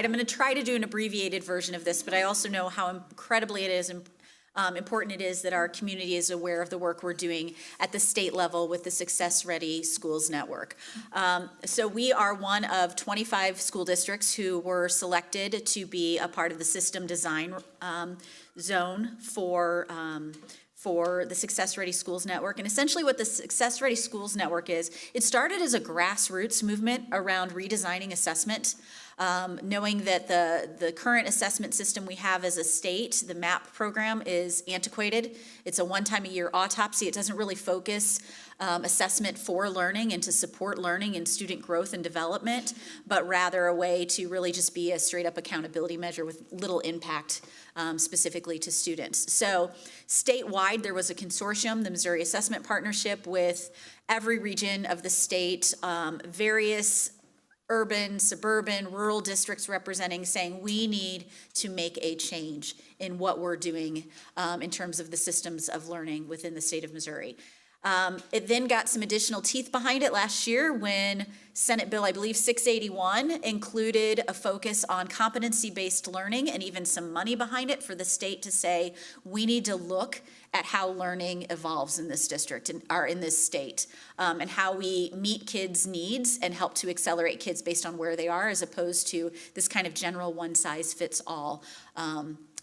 I'm going to try to do an abbreviated version of this, but I also know how incredibly important it is that our community is aware of the work we're doing at the state level with the Success Ready Schools Network. So we are one of 25 school districts who were selected to be a part of the system design zone for the Success Ready Schools Network. And essentially what the Success Ready Schools Network is, it started as a grassroots movement around redesigning assessment, knowing that the current assessment system we have as a state, the MAP program, is antiquated. It's a one-time-a-year autopsy. It doesn't really focus assessment for learning and to support learning and student growth and development, but rather a way to really just be a straight-up accountability measure with little impact specifically to students. So statewide, there was a consortium, the Missouri Assessment Partnership, with every region of the state, various urban, suburban, rural districts representing, saying we need to make a change in what we're doing in terms of the systems of learning within the state of Missouri. It then got some additional teeth behind it last year when Senate Bill, I believe 681, included a focus on competency-based learning and even some money behind it for the state to say we need to look at how learning evolves in this district or in this state, and how we meet kids' needs and help to accelerate kids based on where they are, as opposed to this kind of general one-size-fits-all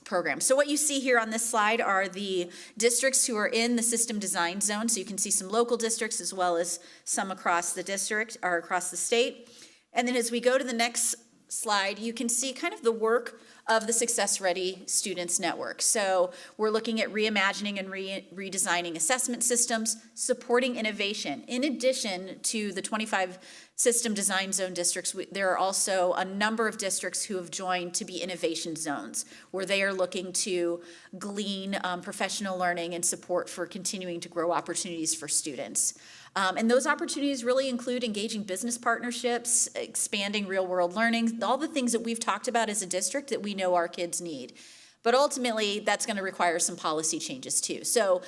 program. So what you see here on this slide are the districts who are in the system design zone. So you can see some local districts as well as some across the district or across the state. And then as we go to the next slide, you can see kind of the work of the Success Ready Students Network. So we're looking at reimagining and redesigning assessment systems, supporting innovation. In addition to the 25 system design zone districts, there are also a number of districts who have joined to be innovation zones, where they are looking to glean professional learning and support for continuing to grow opportunities for students. And those opportunities really include engaging business partnerships, expanding real-world learning, all the things that we've talked about as a district that we know our kids need. But ultimately, that's going to require some policy changes too. So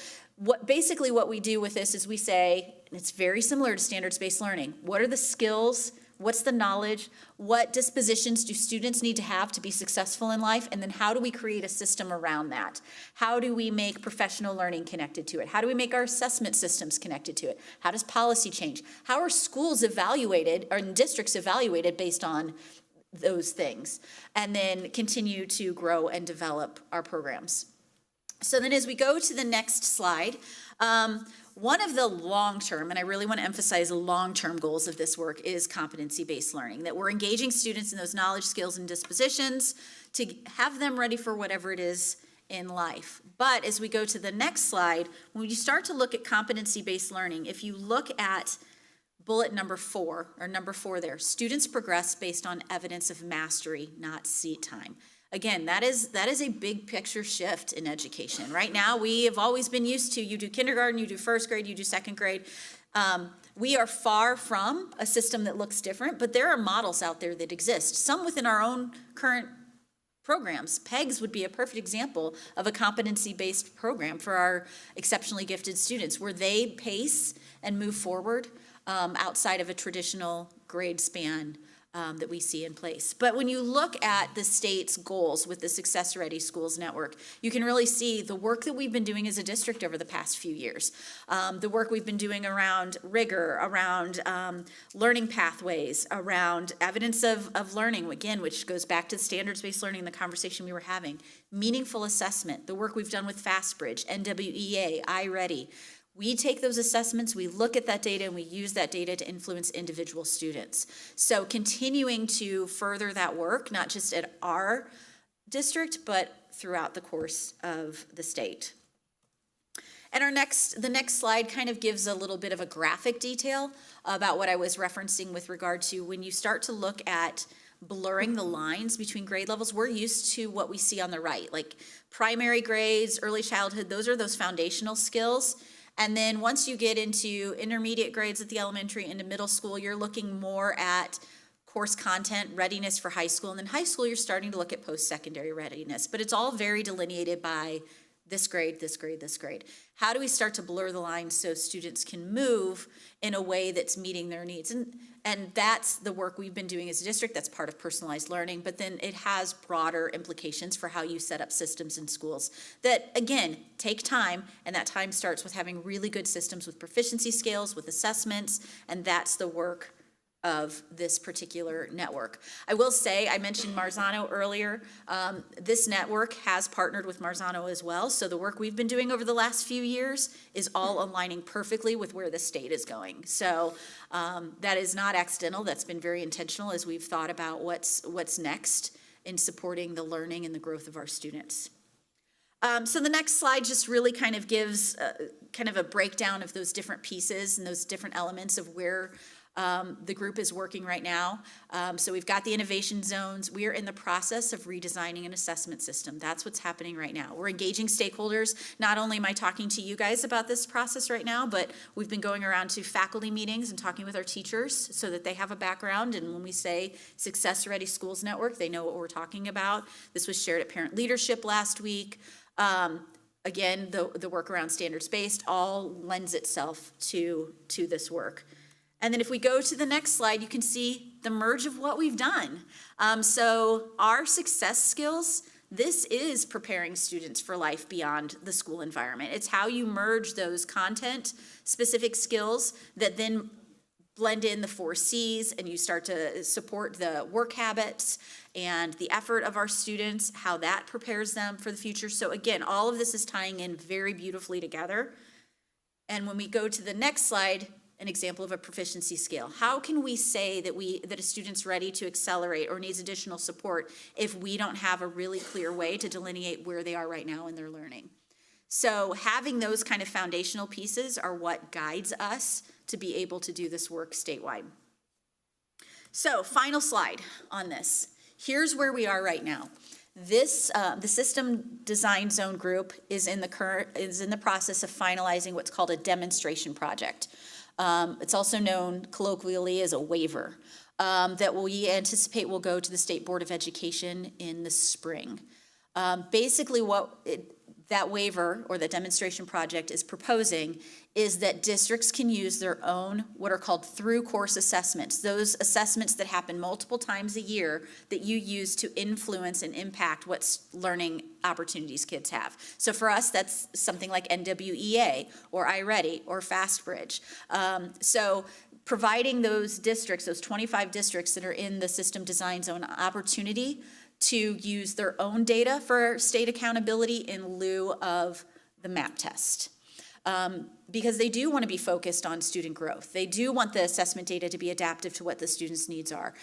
basically what we do with this is we say, and it's very similar to standards-based learning, what are the skills, what's the knowledge, what dispositions do students need to have to be successful in life, and then how do we create a system around that? How do we make professional learning connected to it? How do we make our assessment systems connected to it? How does policy change? How are schools evaluated, or districts evaluated based on those things? And then continue to grow and develop our programs. So then as we go to the next slide, one of the long-term, and I really want to emphasize the long-term goals of this work, is competency-based learning, that we're engaging students in those knowledge, skills, and dispositions to have them ready for whatever it is in life. But as we go to the next slide, when you start to look at competency-based learning, if you look at bullet number 4 there, students progress based on evidence of mastery, not seat time. Again, that is a big picture shift in education. Right now, we have always been used to, you do kindergarten, you do first grade, you do second grade. We are far from a system that looks different, but there are models out there that exist, some within our own current programs. PEGS would be a perfect example of a competency-based program for our exceptionally gifted students, where they pace and move forward outside of a traditional grade span that we see in place. But when you look at the state's goals with the Success Ready Schools Network, you can really see the work that we've been doing as a district over the past few years. The work we've been doing around rigor, around learning pathways, around evidence of learning, again, which goes back to the standards-based learning, the conversation we were having, meaningful assessment, the work we've done with FastBridge, NWEA, iReady. We take those assessments, we look at that data, and we use that data to influence individual students. So continuing to further that work, not just at our district, but throughout the course of the state. And the next slide kind of gives a little bit of a graphic detail about what I was referencing with regard to when you start to look at blurring the lines between grade levels. We're used to what we see on the right, like primary grades, early childhood, those are those foundational skills. And then once you get into intermediate grades at the elementary, into middle school, you're looking more at course content, readiness for high school. And then high school, you're starting to look at post-secondary readiness. But it's all very delineated by this grade, this grade, this grade. How do we start to blur the lines so students can move in a way that's meeting their needs? And that's the work we've been doing as a district. That's part of personalized learning, but then it has broader implications for how you set up systems in schools that, again, take time, and that time starts with having really good systems with proficiency scales, with assessments, and that's the work of this particular network. I will say, I mentioned Marzano earlier. This network has partnered with Marzano as well, so the work we've been doing over the last few years is all aligning perfectly with where the state is going. So that is not accidental. That's been very intentional as we've thought about what's next in supporting the learning and the growth of our students. So the next slide just really kind of gives kind of a breakdown of those different pieces and those different elements of where the group is working right now. So we've got the innovation zones. We are in the process of redesigning an assessment system. That's what's happening right now. We're engaging stakeholders. Not only am I talking to you guys about this process right now, but we've been going around to faculty meetings and talking with our teachers so that they have a background. And when we say Success Ready Schools Network, they know what we're talking about. This was shared at Parent Leadership last week. Again, the work around standards-based all lends itself to this work. And then if we go to the next slide, you can see the merge of what we've done. So our success skills, this is preparing students for life beyond the school environment. It's how you merge those content-specific skills that then blend in the 4 C's, and you start to support the work habits and the effort of our students, how that prepares them for the future. So again, all of this is tying in very beautifully together. And when we go to the next slide, an example of a proficiency scale. How can we say that a student's ready to accelerate or needs additional support if we don't have a really clear way to delineate where they are right now in their learning? So having those kind of foundational pieces are what guides us to be able to do this work statewide. So final slide on this. Here's where we are right now. This the system design zone group is in the process of finalizing what's called a demonstration project. It's also known colloquially as a waiver that we anticipate will go to the State Board of Education in the spring. Basically that waiver or the demonstration project is proposing is that districts can use their own what are called through course assessments, those assessments that happen multiple times a year that you use to influence and impact what learning opportunities kids have. So for us, that's something like NWEA or iReady or FastBridge. So providing those districts, those 25 districts that are in the system design zone opportunity to use their own data for state accountability in lieu of the MAP test. Because they do want to be focused on student growth. They do want the assessment data to be adaptive to what the students' needs are.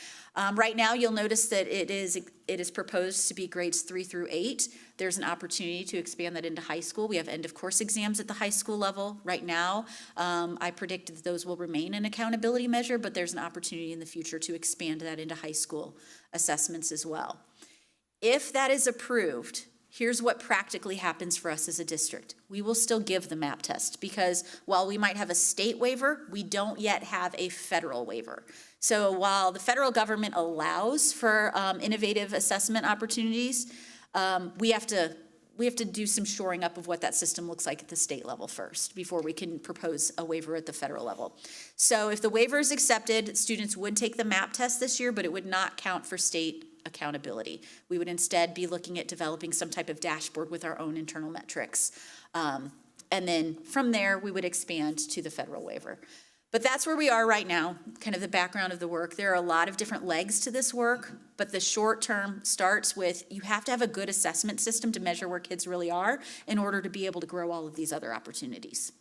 Right now, you'll notice that it is proposed to be grades 3 through 8. There's an opportunity to expand that into high school. We have end of course exams at the high school level right now. I predict that those will remain an accountability measure, but there's an opportunity in the future to expand that into high school assessments as well. If that is approved, here's what practically happens for us as a district. We will still give the MAP test because while we might have a state waiver, we don't yet have a federal waiver. So while the federal government allows for innovative assessment opportunities, we have to do some shoring up of what that system looks like at the state level first before we can propose a waiver at the federal level. So if the waiver is accepted, students would take the MAP test this year, but it would not count for state accountability. We would instead be looking at developing some type of dashboard with our own internal metrics. And then from there, we would expand to the federal waiver. But that's where we are right now, kind of the background of the work. There are a lot of different legs to this work, but the short term starts with you have to have a good assessment system to measure where kids really are in order to be able to grow all of these other opportunities.